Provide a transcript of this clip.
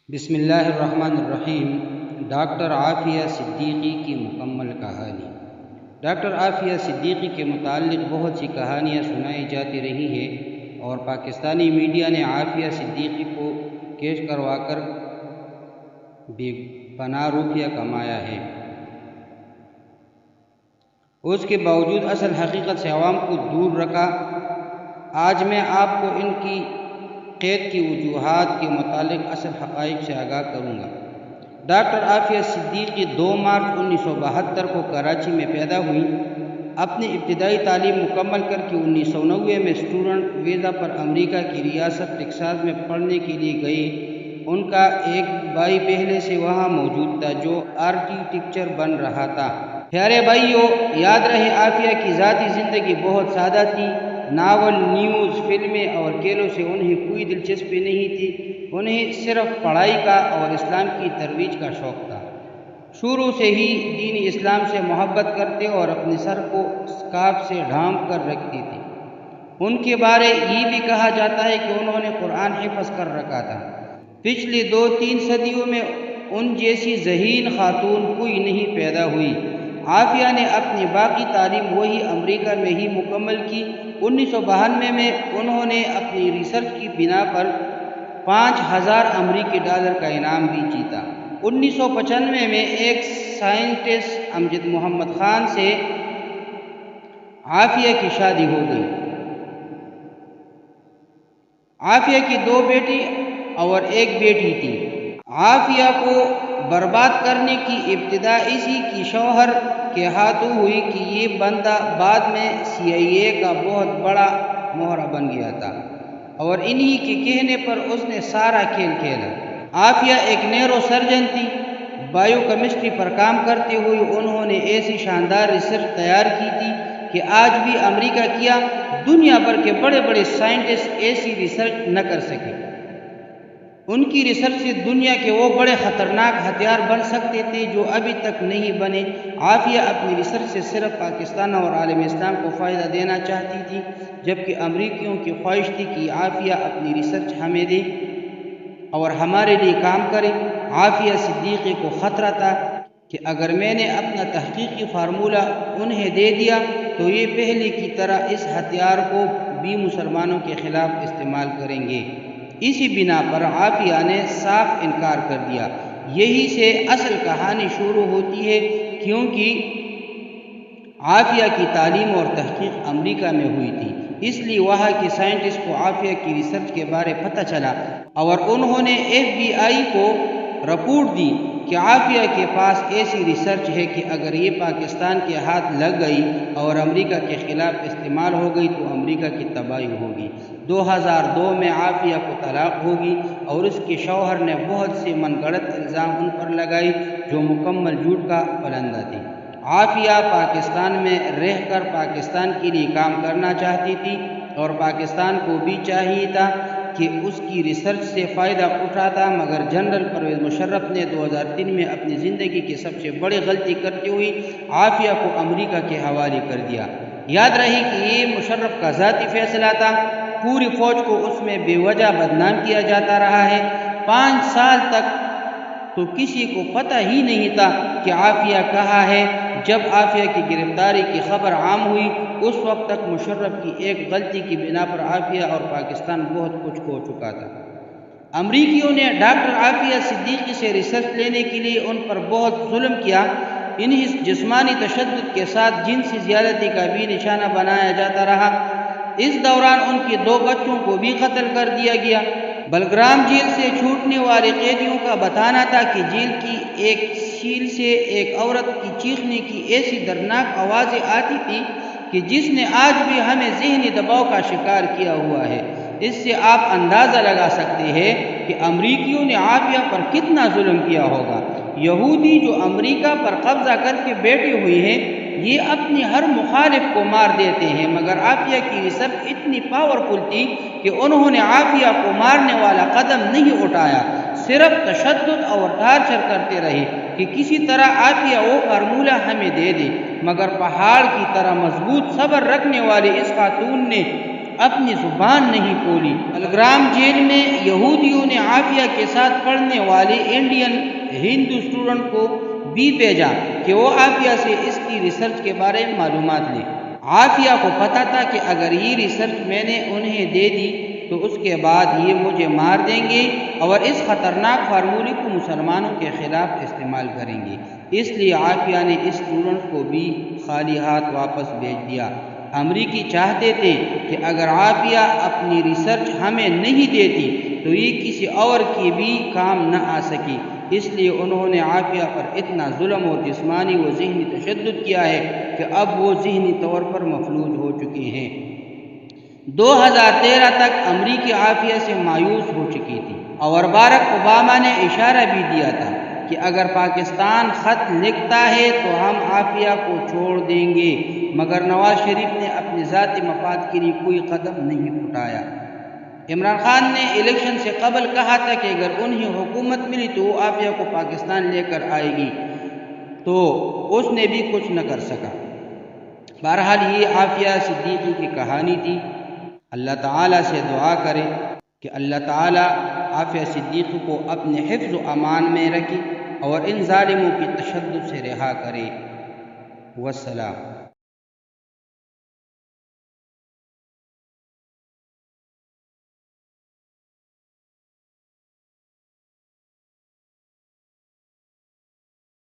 بسم اللہ الرحمن الرحیم۔ ڈاکٹر عافیہ صدیقی کی مکمل کہانی۔ ڈاکٹر عافیہ صدیقی کے متعلق بہت سی کہانیاں سنائی جاتی رہی ہیں اور پاکستانی میڈیا نے عافیہ صدیقی کو کیش کروا کر بے پناہ روپیہ کمایا ہے۔ اس کے باوجود اصل حقیقت سے عوام کو دور رکھا۔ آج میں آپ کو ان کی قید کی وجوہات کے متعلق اصل حقائق سے آگاہ کروں گا۔ ڈاکٹر عافیہ صدیقی 2 مارچ 1972 کو کراچی میں پیدا ہوئی۔ اپنی ابتدائی تعلیم مکمل کر کے 1990 میں اسٹوڈنٹ ویزا پر امریکہ کی ریاست ٹیکساس میں پڑھنے کے لیے گئی۔ ان کا ایک بھائی پہلے سے وہاں موجود تھا جو آرٹی ٹیچر بن رہا تھا۔ پیارے بھائیو، یاد رہے عافیہ کی ذاتی زندگی بہت سادہ تھی۔ ناول، نیوز، فلمیں اور کھیلوں سے انہیں کوئی دلچسپی نہیں تھی۔ انہیں صرف پڑھائی کا اور اسلام کی ترویج کا شوق تھا۔ شروع سے ہی دین اسلام سے محبت کرتے اور اپنے سر کو اسکارف سے ڈھانپ کر رکھتی تھی۔ ان کے بارے یہ بھی کہا جاتا ہے کہ انہوں نے قرآن حفظ کر رکھا تھا۔ پچھلی 2-3 صدیوں میں ان جیسی ذہین خاتون کوئی نہیں پیدا ہوئی۔ عافیہ نے اپنی باقی تعلیم وہی امریکہ میں ہی مکمل کی۔ 1992 میں انہوں نے اپنی ریسرچ کی بنا پر $5000 امریکی کا انعام بھی جیتا۔ 1995 میں ایک سائنٹسٹ امجد محمد خان سے عافیہ کی شادی ہو گئی۔ عافیہ کی 2 بیٹے اور 1 بیٹی تھی۔ عافیہ کو برباد کرنے کی ابتدا اسی کی شوہر کے ہاتھوں ہوئی کہ یہ بندہ بعد میں CIA کا بہت بڑا مہرہ بن گیا تھا اور انہی کے کہنے پر اس نے سارا کھیل کھیلا۔ عافیہ ایک نیورو سرجن تھی۔ بائیو کیمسٹری پر کام کرتے ہوئے انہوں نے ایسی شاندار ریسرچ تیار کی تھی کہ آج بھی امریکہ کیا دنیا بھر کے بڑے بڑے سائنٹسٹ ایسی ریسرچ نہ کر سکے۔ ان کی ریسرچ سے دنیا کے وہ بڑے خطرناک ہتھیار بن سکتے تھے جو ابھی تک نہیں بنے۔ عافیہ اپنی ریسرچ سے صرف پاکستان اور عالم اسلام کو فائدہ دینا چاہتی تھی، جبکہ امریکیوں کی خواہش تھی کہ عافیہ اپنی ریسرچ ہمیں دے اور ہمارے لیے کام کرے۔ عافیہ صدیقی کو خطرہ تھا کہ اگر میں نے اپنا تحقیقی فارمولہ انہیں دے دیا تو یہ پہلے کی طرح اس ہتھیار کو بھی مسلمانوں کے خلاف استعمال کریں گے۔ اسی بنا پر عافیہ نے صاف انکار کر دیا۔ یہی سے اصل کہانی شروع ہوتی ہے، کیونکہ عافیہ کی تعلیم اور تحقیق امریکہ میں ہوئی تھی، اس لیے وہاں کے سائنٹسٹ کو عافیہ کی ریسرچ کے بارے پتہ چلا اور انہوں نے FBI کو رپورٹ دی کہ عافیہ کے پاس ایسی ریسرچ ہے کہ اگر یہ پاکستان کے ہاتھ لگ گئی اور امریکہ کے خلاف استعمال ہو گئی تو امریکہ کی تباہی ہوگی۔ 2002 میں عافیہ کو طلاق ہوگی اور اس کے شوہر نے بہت سے من گھڑت الزام ان پر لگائے جو مکمل جھوٹ کا پلندہ تھے۔ عافیہ پاکستان میں رہ کر پاکستان کے لیے کام کرنا چاہتی تھی اور پاکستان کو بھی چاہیے تھا کہ اس کی ریسرچ سے فائدہ اٹھاتا، مگر جنرل پرویز مشرف نے 2003 میں اپنی زندگی کی سب سے بڑی غلطی کرتے ہوئے عافیہ کو امریکہ کے حوالے کر دیا۔ یاد رہے کہ یہ مشرف کا ذاتی فیصلہ تھا۔ پوری فوج کو اس میں بے وجہ بدنام کیا جاتا رہا ہے۔ 5 سال تک تو کسی کو پتہ ہی نہیں تھا کہ عافیہ کہاں ہے۔ جب عافیہ کی گرفتاری کی خبر عام ہوئی اس وقت تک مشرف کی ایک غلطی کی بنا پر عافیہ اور پاکستان بہت کچھ کھو چکا تھا۔ امریکیوں نے ڈاکٹر عافیہ صدیقی سے ریسرچ لینے کے لیے ان پر بہت ظلم کیا۔ انہیں جسمانی تشدد کے ساتھ جنسی زیادتی کا بھی نشانہ بنایا جاتا رہا۔ اس دوران ان کے 2 بچوں کو بھی قتل کر دیا گیا۔ بلگرام جیل سے چھوٹنے والے قیدیوں کا بتانا تھا کہ جیل کی ایک سیل سے ایک عورت کی چیخنے کی ایسی دردناک آوازیں آتی تھی کہ جس نے آج بھی ہمیں ذہنی دباؤ کا شکار کیا ہوا ہے۔ اس سے آپ اندازہ لگا سکتے ہیں کہ امریکیوں نے عافیہ پر کتنا ظلم کیا ہوگا۔ یہودی جو امریکہ پر قبضہ کر کے بیٹھے ہوئے ہیں یہ اپنی ہر مخالف کو مار دیتے ہیں، مگر عافیہ کی ریسرچ اتنی پاورفل تھی کہ انہوں نے عافیہ کو مارنے والا قدم نہیں اٹھایا، صرف تشدد اور ٹارچر کرتے رہے کہ کسی طرح عافیہ وہ فارمولہ ہمیں دے دے۔ مگر پہاڑ کی طرح مضبوط صبر رکھنے والی اس خاتون نے اپنی زبان نہیں کھولی۔ بلگرام جیل میں یہودیوں نے عافیہ کے ساتھ پڑھنے والے انڈین ہندو اسٹوڈنٹ کو بھی بھیجا کہ وہ عافیہ سے اس کی ریسرچ کے بارے میں معلومات لے۔ عافیہ کو پتہ تھا کہ اگر یہ ریسرچ میں نے انہیں دے دی تو اس کے بعد یہ مجھے مار دیں گے اور اس خطرناک فارمولے کو مسلمانوں کے خلاف استعمال کریں گے، اس لیے عافیہ نے اس اسٹوڈنٹ کو بھی خالی ہاتھ واپس بھیج دیا۔ امریکی چاہتے تھے کہ اگر عافیہ اپنی ریسرچ ہمیں نہیں دیتی تو یہ کسی اور کی بھی کام نہ آ سکی، اس لیے انہوں نے عافیہ پر اتنا ظلم اور جسمانی و ذہنی تشدد کیا ہے کہ اب وہ ذہنی طور پر مفلوج ہو چکے ہیں۔ 2013 تک امریکی عافیہ سے مایوس ہو چکی تھی اور باراک اوباما نے اشارہ بھی دیا تھا کہ اگر پاکستان خط لکھتا ہے تو ہم عافیہ کو چھوڑ دیں گے، مگر نواز شریف نے اپنے ذاتی مفاد کے لیے کوئی قدم نہیں اٹھایا۔ عمران خان نے الیکشن سے قبل کہا تھا کہ اگر انہیں حکومت ملی تو وہ عافیہ کو پاکستان لے کر آئے گی، تو اس نے بھی کچھ نہ کر سکا۔ بہرحال یہ عافیہ صدیقی کی کہانی تھی۔ اللہ تعالیٰ سے دعا کرے کہ اللہ تعالیٰ عافیہ صدیقی کو اپنے حفظ و امان میں رکھے اور ان ظالموں کی تشدد سے رہا کرے۔ والسلام۔